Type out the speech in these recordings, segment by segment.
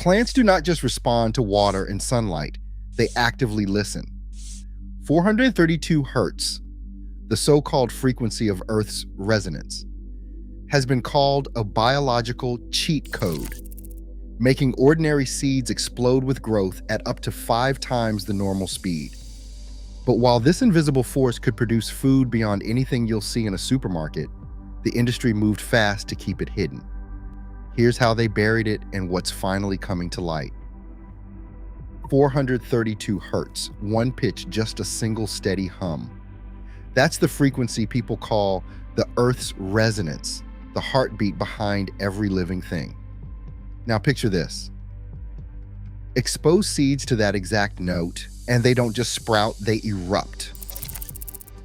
Plants do not just respond to water and sunlight, they actively listen. 432 hertz, the so-called frequency of Earth's resonance, has been called a biological cheat code, making ordinary seeds explode with growth at up to 5 times the normal speed. But while this invisible force could produce food beyond anything you'll see in a supermarket, the industry moved fast to keep it hidden. Here's how they buried it and what's finally coming to light. 432 hertz, one pitch, just a single steady hum. That's the frequency people call the Earth's resonance, the heartbeat behind every living thing. Now picture this. Expose seeds to that exact note, and they don't just sprout, they erupt.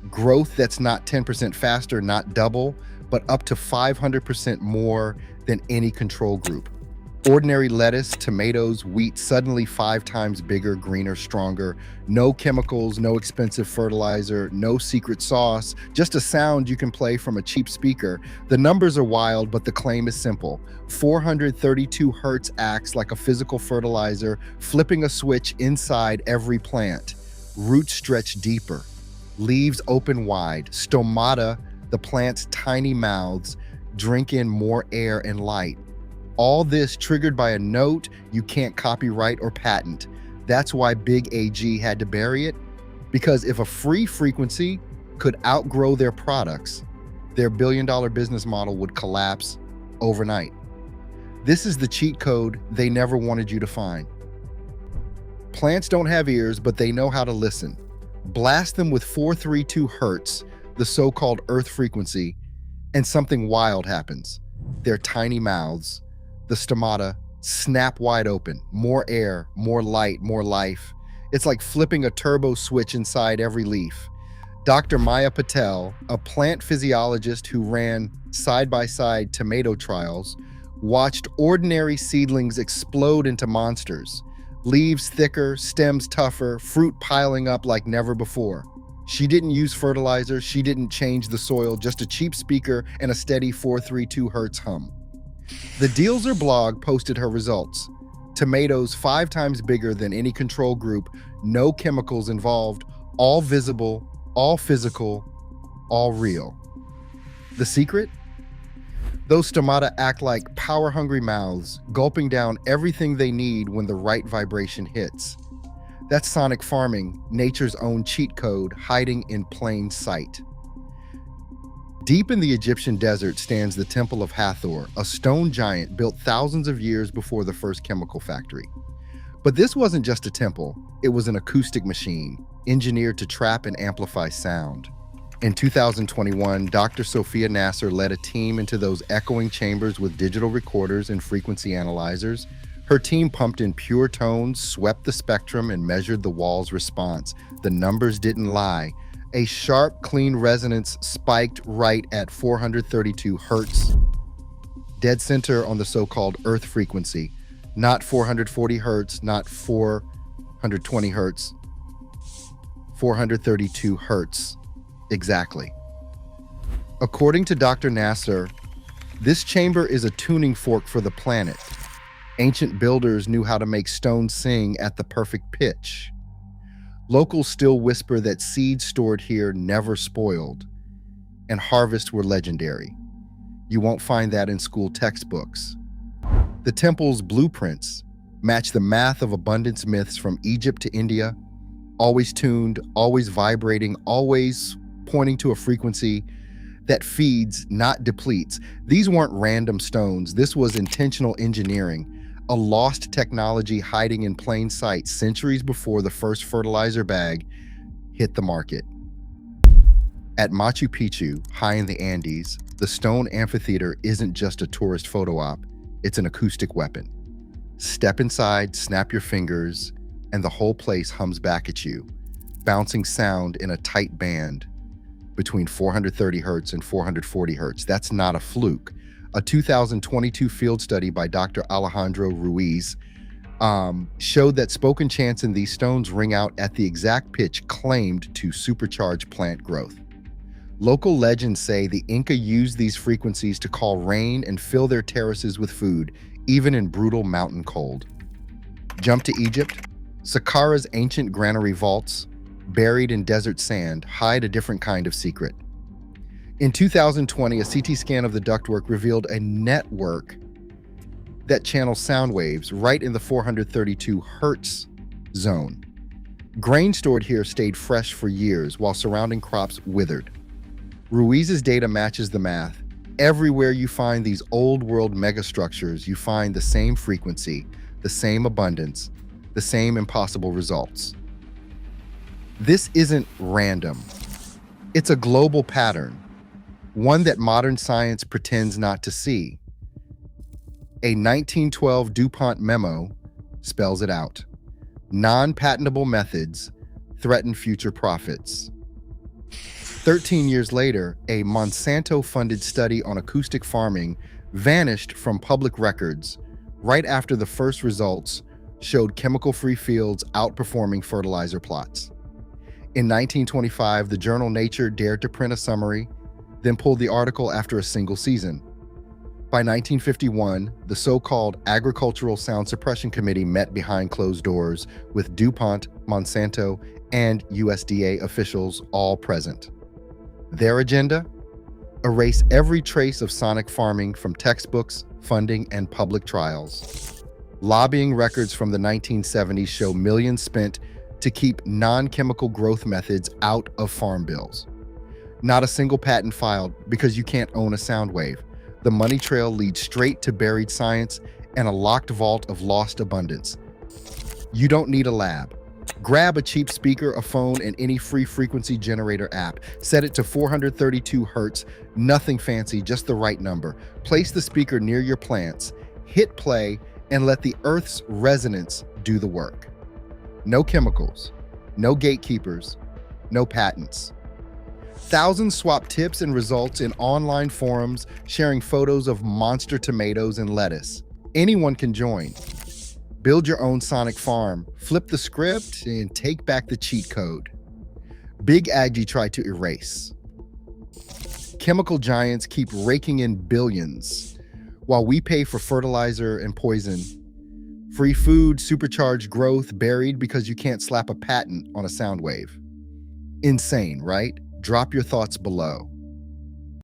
Growth that's not 10% faster, not double, but up to 500% more than any control group. Ordinary lettuce, tomatoes, wheat, suddenly 5 times bigger, greener, stronger. No chemicals, no expensive fertilizer, no secret sauce, just a sound you can play from a cheap speaker. The numbers are wild, but the claim is simple. 432 hertz acts like a physical fertilizer, flipping a switch inside every plant. Roots stretch deeper, leaves open wide, stomata, the plant's tiny mouths, drink in more air and light. All this triggered by a note you can't copyright or patent. That's why Big AG had to bury it. Because if a free frequency could outgrow their products, their billion-dollar business model would collapse overnight. This is the cheat code they never wanted you to find. Plants don't have ears, but they know how to listen. Blast them with 432 hertz, the so-called Earth frequency, and something wild happens. Their tiny mouths, the stomata, snap wide open. More air, more light, more life. It's like flipping a turbo switch inside every leaf. Dr. Maya Patel, a plant physiologist who ran side-by-side tomato trials, watched ordinary seedlings explode into monsters. Leaves thicker, stems tougher, fruit piling up like never before. She didn't use fertilizer, she didn't change the soil, just a cheap speaker and a steady 432 hertz hum. The Dealzer blog posted her results. Tomatoes 5 times bigger than any control group, no chemicals involved, all visible, all physical, all real. The secret? Those stomata act like power-hungry mouths, gulping down everything they need when the right vibration hits. That's sonic farming, nature's own cheat code, hiding in plain sight. Deep in the Egyptian desert stands the Temple of Hathor, a stone giant built thousands of years before the first chemical factory. But this wasn't just a temple, it was an acoustic machine, engineered to trap and amplify sound. In 2021, Dr. Sophia Nasser led a team into those echoing chambers with digital recorders and frequency analyzers. Her team pumped in pure tones, swept the spectrum, and measured the wall's response. The numbers didn't lie. A sharp, clean resonance spiked right at 432 hertz, dead center on the so-called Earth frequency. Not 440 hertz, not 420 hertz, 432 hertz, exactly. According to Dr. Nasser, this chamber is a tuning fork for the planet. Ancient builders knew how to make stones sing at the perfect pitch. Locals still whisper that seeds stored here never spoiled, and harvests were legendary. You won't find that in school textbooks. The temple's blueprints match the math of abundance myths from Egypt to India, always tuned, always vibrating, always pointing to a frequency that feeds, not depletes. These weren't random stones. This was intentional engineering. A lost technology hiding in plain sight centuries before the first fertilizer bag hit the market. At Machu Picchu, high in the Andes, the stone amphitheater isn't just a tourist photo op, it's an acoustic weapon. Step inside, snap your fingers, and the whole place hums back at you, bouncing sound in a tight band between 430 hertz and 440 hertz. That's not a fluke. A 2022 field study by Dr. Alejandro Ruiz showed that spoken chants in these stones ring out at the exact pitch claimed to supercharge plant growth. Local legends say the Inca used these frequencies to call rain and fill their terraces with food, even in brutal mountain cold. Jump to Egypt. Saqqara's ancient granary vaults, buried in desert sand, hide a different kind of secret. In 2020, a CT scan of the ductwork revealed a network that channels sound waves right in the 432 hertz zone. Grain stored here stayed fresh for years while surrounding crops withered. Ruiz's data matches the math. Everywhere you find these old world megastructures, you find the same frequency, the same abundance, the same impossible results. This isn't random. It's a global pattern, one that modern science pretends not to see. A 1912 DuPont memo spells it out. Non-patentable methods threaten future profits. 13 years later, a Monsanto-funded study on acoustic farming vanished from public records right after the first results showed chemical-free fields outperforming fertilizer plots. In 1925, the journal Nature dared to print a summary, then pulled the article after a single season. By 1951, the so-called Agricultural Sound Suppression Committee met behind closed doors with DuPont, Monsanto, and USDA officials all present. Their agenda? Erase every trace of sonic farming from textbooks, funding, and public trials. Lobbying records from the 1970s show millions spent to keep non-chemical growth methods out of farm bills. Not a single patent filed because you can't own a sound wave. The money trail leads straight to buried science and a locked vault of lost abundance. You don't need a lab. Grab a cheap speaker, a phone, and any free frequency generator app. Set it to 432 hertz, nothing fancy, just the right number. Place the speaker near your plants, hit play, and let the Earth's resonance do the work. No chemicals, no gatekeepers, no patents. Thousands swap tips and results in online forums, sharing photos of monster tomatoes and lettuce. Anyone can join. Build your own sonic farm, flip the script, and take back the cheat code. Big Ag tried to erase. Chemical giants keep raking in billions, while we pay for fertilizer and poison. Free food, supercharged growth, buried because you can't slap a patent on a sound wave. Insane, right? Drop your thoughts below.